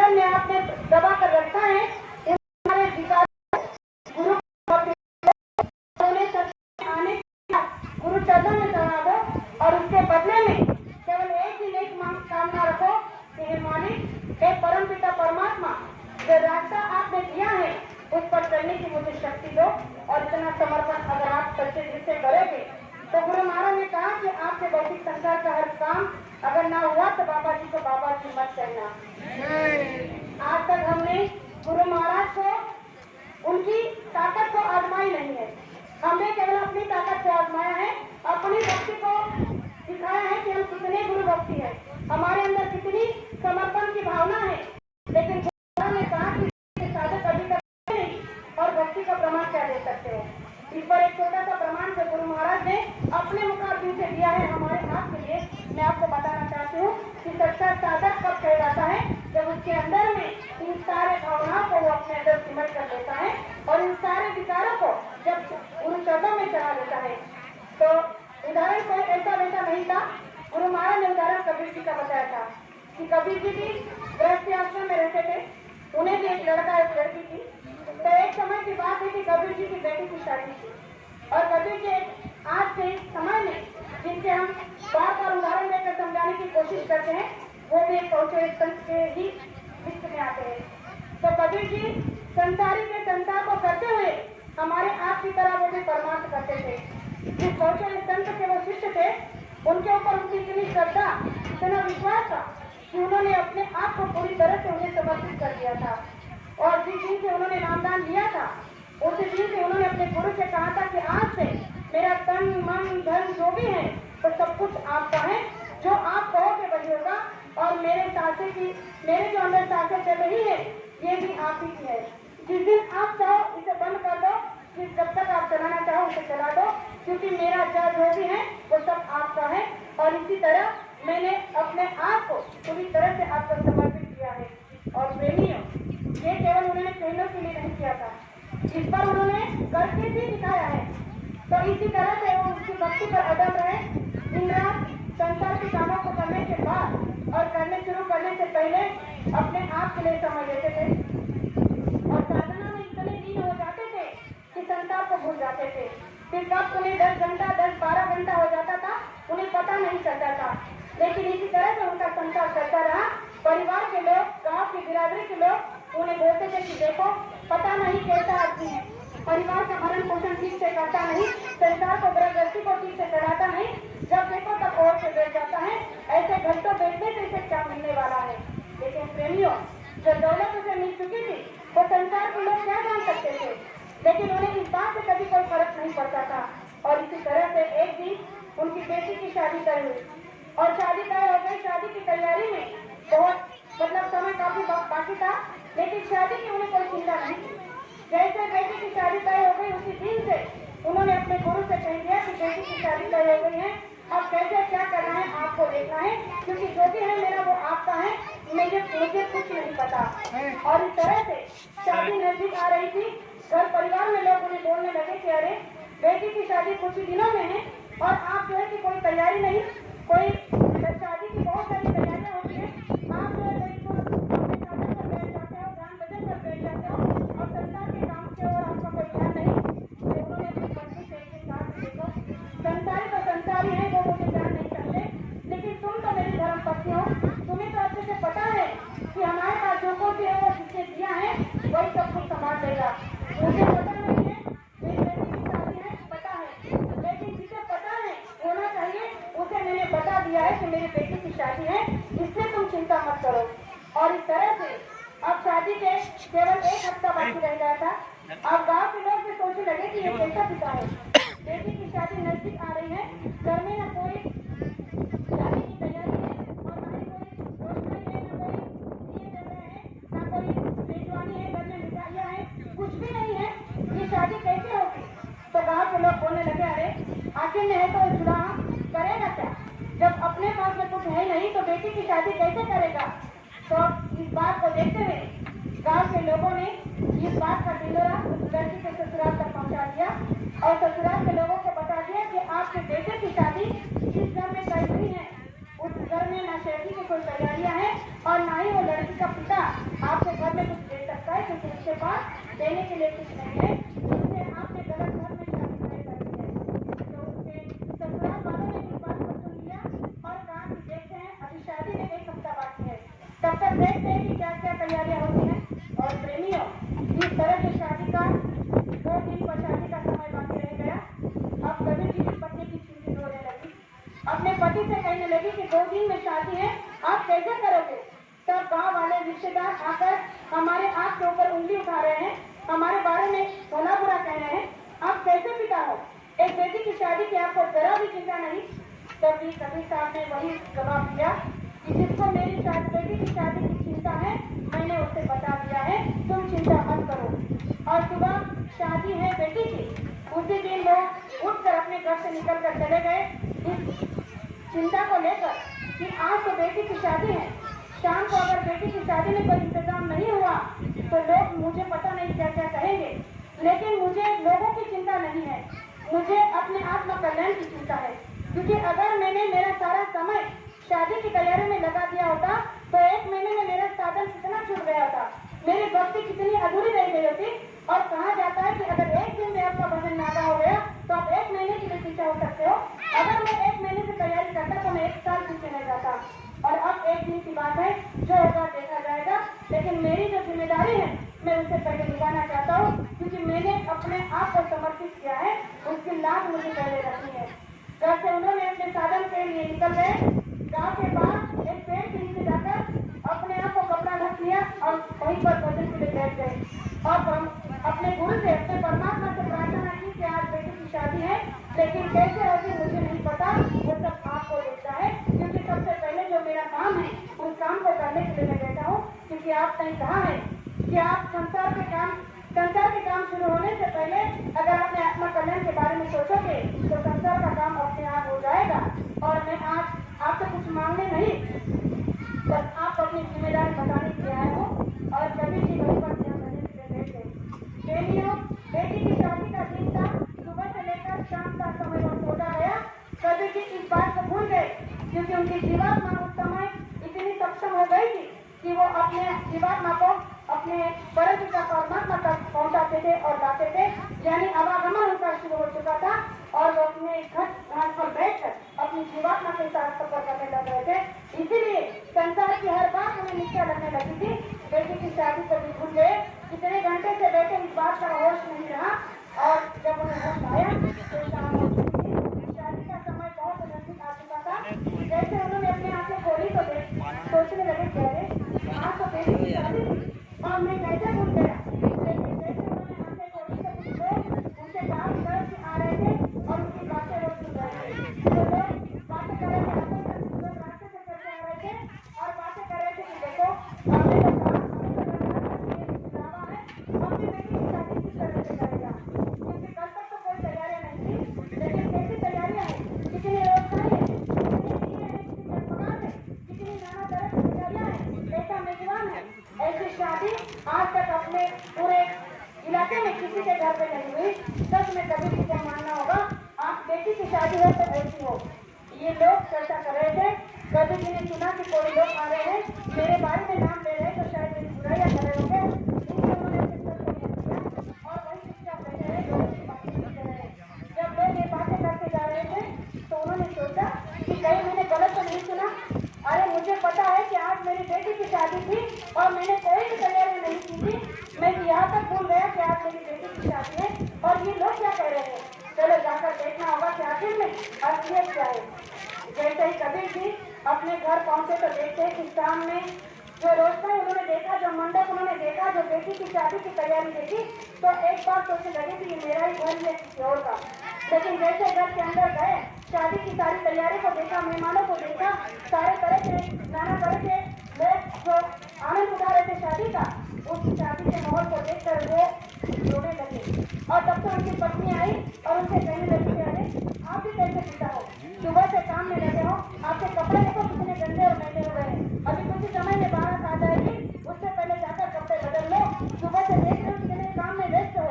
अंदर में आपने दबा कर रखा है, हमारे विकास गुरु आने गुरु चरणों में चढ़ा दो और उसके बदले में केवल एक ही नेक कामना रखो कि हे मालिक, हे परम पिता परमात्मा, जो रास्ता आपने दिया है उस पर चलने की मुझे शक्ति दो। और इतना समर्पण अगर आप सच्चे दिल से करोगे तो गुरु महाराज ने कहा कि आपके भौतिक संसार का हर काम अगर ना हुआ तो बाबा जी को बाबा जी मत कहना। आज तक हमने गुरु महाराज को उनकी ताकत को आजमाई नहीं है, हमने केवल अपनी ताकत को आजमाया है, अपनी भक्ति को दिखाया है कि हम कितने गुरु भक्ति है, हमारे अंदर कितनी समर्पण की भावना है। लेकिन ने कहा कि साधक अभी तक नहीं और भक्ति का प्रमाण क्या दे सकते हो। इस पर एक छोटा सा प्रमाण जो गुरु महाराज ने अपने मुखारबिंद से दिया है हमारे हाथ के लिए, मैं आपको बताना चाहती हूँ कि सच्चा साधक कब कहलाता है, जब उसके अंदर में इन सारे भावनाओं को वो अपने अंदर सिमट कर लेता है और इन सारे विचारों को जब गुरु चरणों में चढ़ा लेता है। तो उदाहरण कोई ऐसा वैसा नहीं था, गुरु महाराज ने उदाहरण कबीर जी का बताया था कि कबीर जी भी गृहस्थी आश्रम में रहते थे, उन्हें भी एक लड़का एक लड़की थी। तो एक समय की बात है कि कबीर जी की बेटी की शादी थी और कबीर जी आज के समय में जिनके हम बार बार उदाहरण देकर समझाने की कोशिश करते हैं वो भी एक पहुंचे संत के ही लिस्ट में आते हैं। तो कबीर जी संसारी के संसार को करते हुए हमारे आप की तरह वो भी परमार्थ करते थे। जिस पहुंचे संत के वो शिष्य थे उनके ऊपर उनकी इतनी श्रद्धा, इतना विश्वास था कि उन्होंने अपने आप को पूरी तरह से उन्हें समर्पित कर दिया था। और जिस दिन से उन्होंने नामदान लिया था उसी दिन से उन्होंने अपने गुरु से कहा था कि आज से मेरा तन मन धन जो भी है तो सब कुछ आपका है, जो आप कहोगे वही होगा और मेरे जो अंदर सांसें चल रही है ये भी आप ही की है। जिस दिन आप चाहो इसे बंद कर दो, जब तक आप चलाना चाहो उसे चला दो, क्योंकि मेरा जो भी है वो सब आपका है। और इसी तरह मैंने अपने आप को पूरी तरह से आपको समर्पित किया है। और प्रेमियों, ये केवल उन्होंने कहने के लिए नहीं किया था, इस पर उन्होंने करके भी दिखाया है। तो इसी तरह से वो उसकी भक्ति पर अटल रहे, दिन रात संसार के कामों को करने के बाद और करने शुरू करने से पहले अपने आप के लिए समय लेते थे और साधना में इतने लीन हो जाते थे कि संसार को भूल जाते थे। फिर कब उन्हें 10 घंटा 10-12 घंटा हो जाता था उन्हें पता नहीं चलता था। लेकिन इसी तरह से उनका संसार चलता रहा। परिवार के लोग, गांव की बिरादरी के लोग उन्हें बोलते थे कि देखो पता नहीं कैसा आदमी है, परिवार का भरण पोषण ठीक से करता नहीं, संसार को गृहस्थी को ठीक से चलाता नहीं, जब देखो तब और से बैठ जाता है, ऐसे घंटों बैठने से इसे क्या मिलने वाला है। लेकिन प्रेमियों, जो दौलत उसे मिल चुकी थी वो संसार के लोग क्या जान सकते थे, लेकिन उन्हें इस बात से कभी कोई फर्क नहीं पड़ता था। और इसी तरह से एक दिन उनकी बेटी की शादी तय हुई और शादी तय हो गई। शादी की तैयारी में बहुत समय काफी बाकी था, लेकिन शादी की उन्हें कोई चिंता नहीं थी। जैसे बेटी की शादी तय हो गई उसी दिन से उन्होंने अपने गुरु से कह दिया कि बेटी की शादी तय हो गई है, अब कैसे क्या करना है आपको देखना है, क्योंकि जो भी है मेरा वो आपका है, मुझे कुछ नहीं पता। और इस तरह से शादी नजदीक आ रही थी। घर परिवार में लोग उन्हें बोलने लगे कि अरे बेटी की शादी कुछ ही दिनों में है और आप जो है कि कोई तैयारी नहीं, कोई शादी की बहुत सारी तैयारियां होती है, आप जो है अपने साधन पर बैठ जाते हो, गान बजन पर बैठ जाते हो और संसार के काम की ओर आपका कोई ध्यान नहीं। तो उन्होंने अपनी पत्नी से एक दिन कहा कि देखो संसारी तो संसारी है, वो मुझे जान नहीं सकते, लेकिन तुम तो मेरी धर्म पत्नी हो, तुम्हें तो अच्छे से पता है कि हमारे पास जो कुछ है वो जिसने दिया है वही सब कुछ संभाल लेगा। मुझे पता नहीं है, मेरी बेटी की शादी है पता है, लेकिन जिसे पता है होना चाहिए उसे मैंने बता दिया है कि मेरी बेटी की शादी है, इसलिए तुम चिंता मत करो। और इस तरह से अब शादी के केवल 1 हफ्ता बाकी रह गया था। अब गांव के लोग भी सोचने लगे कि ये कैसा पिता है, बेटी की शादी नजदीक आ रही है, घर में न कोई शादी की तैयारी है और न ही कोई रोशनाई है, न कोई दिए जल रहे हैं, न कोई मेजबानी है, घर में मिठाइयाँ हैं, कुछ भी नहीं है, ये शादी कैसे होगी। तो गांव के लोग बोलने लगे अरे आखिर में है तो जुड़ा करेगा क्या, जब अपने पास में कुछ है नहीं तो बेटी की शादी कैसे करेगा। तो इस बात को देखते हुए गांव के लोगों ने इस बात का ढिंढोरा उस लड़की के ससुराल तक पहुंचा दिया और ससुराल के लोगों को बता दिया कि आपके बेटे की शादी जिस घर में तय हुई है उस घर में न शादी की कोई तैयारियां हैं और ना ही वो लड़की का पिता आपके घर में कुछ दे सकता है, क्योंकि उसके पास देने के लिए कुछ नहीं है। इसलिए आपने गलत घर में शादी तय कर दी है। तो उसके ससुराल वालों ने इस बात को सुन लिया और कहा कि देखते हैं, अभी शादी में 1 हफ्ता बाकी है, तब तक देखते हैं कि क्या क्या तैयारियां होती हैं। और प्रेमियों, इस तरह से शादी का 2 दिन पर शादी का समय बाकी रह गया। अब कबीर जी की पत्नी की चिंतित होने लगी, अपने पति से कहने लगी कि 2 दिन में शादी है, आप कैसे करोगे। तब गांव वाले रिश्तेदार आकर हमारे आंख के ऊपर उंगली उठा रहे हैं, हमारे बारे में भला बुरा कह रहे हैं, आप कैसे पिता हो, एक बेटी की शादी की आपको जरा भी चिंता नहीं। तभी कबीर साहब ने वही जवाब दिया कि जिसको मेरी बेटी की शादी की चिंता है, मैंने उसे बता दिया है, तुम चिंता मत करो। और सुबह शादी है बेटी की, उसी दिन वो उठकर अपने घर से निकल कर चले गए इस चिंता को लेकर कि आज तो बेटी की शादी है, शाम को अगर बेटी की शादी में कोई इंतजाम नहीं हुआ तो लोग मुझे पता नहीं क्या क्या कहेंगे। लेकिन मुझे लोगों की चिंता नहीं है, मुझे अपने आत्म कल्याण की चिंता है, क्योंकि अगर मैंने मेरा सारा समय शादी की तैयारी में लगा दिया होता तो 1 महीने में मेरा साधन कितना छूट गया होता, मेरी भक्ति कितनी अधूरी रह गई होती। और कहा जाता है कि अगर 1 दिन में आपका वजन नागा हो गया तो आप 1 महीने के लिए पीछे हो सकते हो। अगर मैं 1 महीने से तैयारी करता तो मैं 1 साल पीछे रह जाता। और अब 1 दिन की बात है, जो होगा देखा जाएगा, लेकिन मेरी जो जिम्मेदारी है मैं उसे पहले निभाना चाहता हूँ, क्योंकि मैंने अपने आप को समर्पित किया है, उसकी लाभ मुझे पहले रखनी है। घर से उन्होंने अपने साधन के लिए निकल गए, गांव के पास एक पेड़ के नीचे जाकर अपने आप को कपड़ा ढक लिया और वहीं पर भोजन के लिए बैठ गए और अपने गुरु से, अपने परमात्मा से प्रार्थना की कि आज बेटी की शादी है, लेकिन कैसे होगी मुझे नहीं पता, वो सब आपको देखता है, क्योंकि सबसे पहले जो मेरा काम है उस काम को करने के लिए मैं बैठा हूँ। क्योंकि आपने कहा है कि आप संसार के काम शुरू होने से पहले अगर अपने आत्मा कल्याण के बारे में सोचोगे तो संसार का काम अपने आप हो जाएगा। और मैं आज आपसे कुछ मांगने नहीं, बस आप अपनी जिम्मेदारी बताने के लिए आए हो। और कभी भी वहीं पर ध्यान देने के लिए बैठ गए। प्रेमियों, बेटी की शादी का दिन था, सुबह से लेकर शाम का समय वक्त होता गया। कभी भी इस बात को भूल गए, क्योंकि उनकी जीवात्मा उस समय इतनी सक्षम हो गई थी कि वो अपने जीवात्मा को अपने परमपिता परमात्मा तक पहुंचाते थे और लाते थे, यानी आवागमन उनका शुरू हो चुका था और वो अपने घाट पर बैठकर अपनी जीवात्मा के साथ सफर करने लग रहे थे। इसीलिए संसार की हर बात उन्हें निश्चय लगने लगी थी। बेटी की शादी को भी भूल गए, कितने घंटे से बैठे इस बात का होश नहीं रहा। और जब उन्हें होश आया तो शाम हो चुकी थी, शादी का समय बहुत नजदीक आ चुका था। जैसे उन्होंने अपनी आंखें खोली तो सोचने लगे, कह रहे आज तो बेटी की शादी थी और मैं कैसे भूल गया। लेकिन जैसे उन्होंने आंखें खोली तो कुछ लोग उनसे गांव की तरफ से आ रहे थे और उनकी बातें वो सुन रहे थे। तो लोग बातें कर रहे थे, लोग रास्ते से चलते आ रहे थे और बातें कर रहे थे कि देखो हमने तो कहा, हमें तो लगा था कि ये बुलावा है, अपनी बेटी की शादी किस तरह से करेगा, क्योंकि कल तक तो कोई तैयारियां नहीं थी। लेकिन कैसी तैयारियां हैं, कितनी रोशनाई है, कितनी दिए हैं, कितनी जगमगाहट है, कितनी नाना तरह की तैयारियां हैं, कैसा मेजबान है। ऐसी शादी आज तक अपने पूरे इलाके में किसी के घर पे नहीं हुई। सच में कभी भी क्या मानना होगा, आप बेटी की शादी हो तो ऐसी हो। ये लोग चर्चा कर रहे थे, कभी जी ने सुना कि कोई लोग आ रहे हैं, मेरे बारे में नाम ले रहे हैं, तो शायद मेरी बुराइयां कर रहे होंगे। इसलिए उन्होंने अपने सर को नीचे किया और वही चुपचाप बैठे रहे, लोगों की बातें सुनते रहे। जब लोग ये बातें करके जा रहे थे तो उन्होंने सोचा कि कहीं मैंने गलत तो नहीं सुना। अरे मुझे पता है कि आज मेरी बेटी की शादी थी और मैंने कोई भी तैयारी नहीं की थी। मैं यहाँ तक भूल गया कि आज मेरी बेटी की शादी है और ये लोग क्या कह रहे हैं। चलो जाकर देखना होगा कि आखिर में असलियत क्या है। जैसे ही कबीर जी अपने घर पहुंचे तो देखते हैं कि सामने जो रोशनी उन्होंने देखा, जो मंडप उन्होंने देखा, जो बेटी की शादी की तैयारी देखी, तो एक बार सोचने लगे कि ये मेरा ही घर है किसी और का। लेकिन जैसे घर के अंदर गए, शादी की सारी तैयारी को देखा, मेहमानों को देखा, सारे तरह के नाना तरह के लोग जो आनंद उठा रहे थे शादी का, उस शादी के माहौल को देखकर वो रोने लगे। और तब तो उनकी पत्नी आई और उनसे कहने लगी कि अरे आप भी कैसे पिता हो, सुबह से काम में लगे हो, आपके कपड़े देखो कितने गंदे और मैले हुए हैं, अभी कुछ ही समय में बारात आ जाएगी, उससे पहले जाकर कपड़े बदल लो। सुबह से देख रहे हो कितने काम में व्यस्त हो।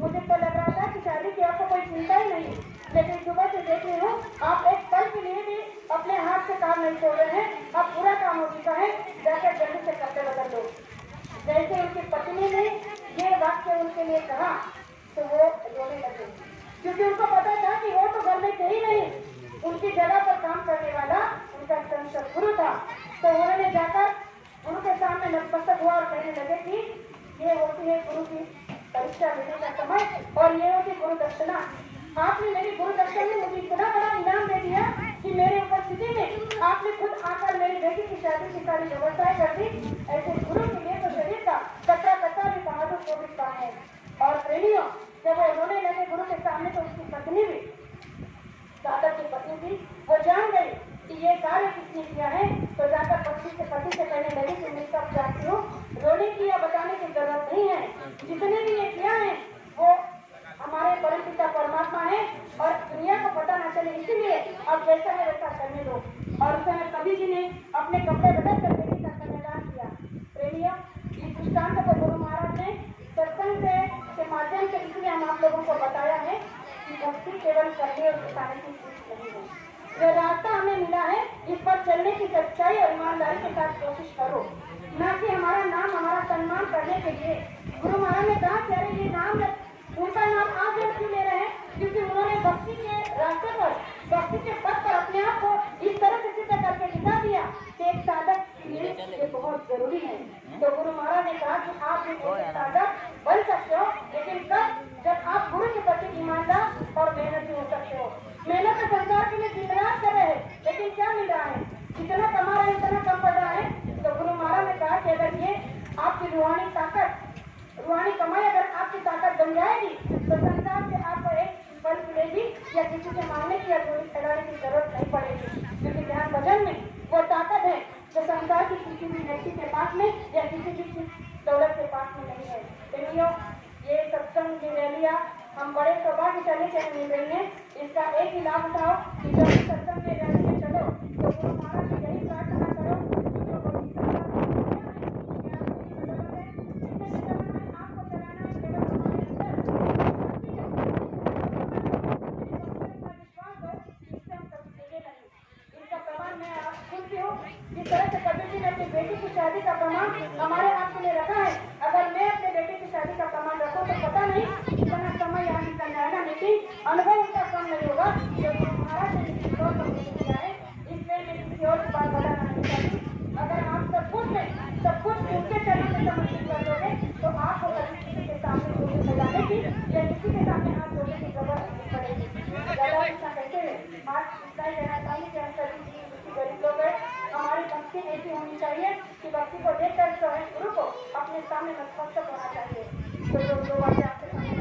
मुझे तो लग रहा था कि शादी की आपको कोई चिंता ही नहीं, लेकिन सुबह से देख रही हूँ आप एक पल के लिए भी अपने हाथ से काम नहीं छोड़ रहे हैं। आप पूरा काम होती है जाकर जल्दी से कपड़े बदल दो। जैसे उनकी पत्नी ने ये वाक्य उनके लिए कहा तो वो रोने लगे, क्योंकि उनको पता था कि वो तो घर में थे ही नहीं, उनकी जगह पर काम करने वाला उनका संसद गुरु था। तो उन्होंने जाकर गुरु के सामने नतमस्तक हुआ और कहने लगे कि ये होती है गुरु की परीक्षा लेने का समय और ये होती गुरु दक्षिणा। आपने मेरी गुरु दक्षिणा में मुझे इतना बड़ा इनाम दे दिया कि मेरे उपस्थिति में आपने खुद आकर मेरी बेटी की शादी की सारी व्यवस्थाएं कर दी। ऐसे गुरु के लिए तो शरीर का कतरा कतरा भी बहादुर शोभित काम है। और प्रेमियों, जब वो रोने लगे गुरु के सामने तो उसकी पत्नी भी, साधक की पत्नी थी, वो जान गई कि ये कार्य किसने किया है। तो जाकर पति से कहने लगी कि मैं सब जानती हूँ, रोने की या बताने की जरूरत नहीं है, जितने भी ये किया है वो हमारे परमपिता परमात्मा है और दुनिया को पता न चले, इसीलिए अब जैसा है वैसा करने दो। और उस समय कवि जी ने अपने कपड़े बदल कर बेटी का कन्यादान किया। प्रेमियों, इस दृष्टांत को गुरु महाराज ने सत्संग के माध्यम से इसलिए हम आप लोगों को बताया है कि भक्ति केवल करने और दिखाने की चीज नहीं है। जो रास्ता हमें मिला है इस पर चलने की सच्चाई और ईमानदारी के साथ कोशिश करो, न कि हमारा नाम हमारा सम्मान करने के लिए। गुरु महाराज ने कहा कि अरे ये नाम, उनका नाम आप लोग क्यों ले रहे हैं, क्योंकि उन्होंने भक्ति के रास्ते पर, भक्ति के पथ पर अपने आप को इस तरह से सिद्ध करके दिखा दिया कि एक साधक के लिए ये बहुत जरूरी है। तो गुरु महाराज ने कहा कि आप भी एक साधक बन सकते हो, लेकिन कब, जब आप गुरु के प्रति ईमानदार और मेहनती हो सकते हो। मेहनत तो संसार के लिए दिन रात कर रहे हैं, लेकिन क्या मिल रहा है, जितना कमा रहे हैं उतना कम पड़ रहा है। तो गुरु महाराज ने कहा कि अगर ये आपकी रूहानी ताकत, रूहानी कमाई अगर आपकी ताकत बन जाएगी तो संसार से आपको एक फल मिलेगी या किसी से मांगने की या चोरी चलाने की जरूरत नहीं पड़ेगी, क्योंकि ध्यान भजन में वो ताकत है जो संसार की किसी भी व्यक्ति के पास में या किसी भी दौलत के पास में नहीं है। प्रेमियों, ये सत्संग की रैलियां हम बड़े सौभाग्यशाली से मिल रही है। इसका एक ही लाभ उठाओ कि जब सत्संग में रैली में चलो तो गुरु महाराज से यही प्रार्थना करो कि जो बड़ी आपको चलाना है केवल हमारे अंदर विश्वास हो, इससे हम कभी देंगे नहीं। इसका प्रमाण मैं आप सुनती हूँ, जिस तरह से कबीर जी ने अपनी बेटी की शादी का प्रमाण हमारे आपके लिए रखा है। अगर मैं अपने बेटे की शादी का प्रमाण रखूं तो पता नहीं कितना समय यहाँ निकल जाएगा, लेकिन अनुभव उनका कम नहीं होगा जो गुरु महाराज ने किसी और को नहीं किया है। इसलिए मैं किसी और की बात बताना नहीं चाहती। अगर आप सब कुछ उनके चरणों में समर्पित कर दोगे तो आपको कभी किसी के सामने गोली बजाने की या किसी के सामने हाथ जोड़ने की जरूरत नहीं पड़ेगी। दादा कृष्णा कहते हैं, आज इतना ही कहना चाहिए कि हम सभी गरीब लोग हैं, हमारी भक्ति ऐसी होनी चाहिए कि भक्ति को देखकर स्वयं गुरु को अपने सामने नतमस्तक होना चाहिए। तो जो बातें आपके सामने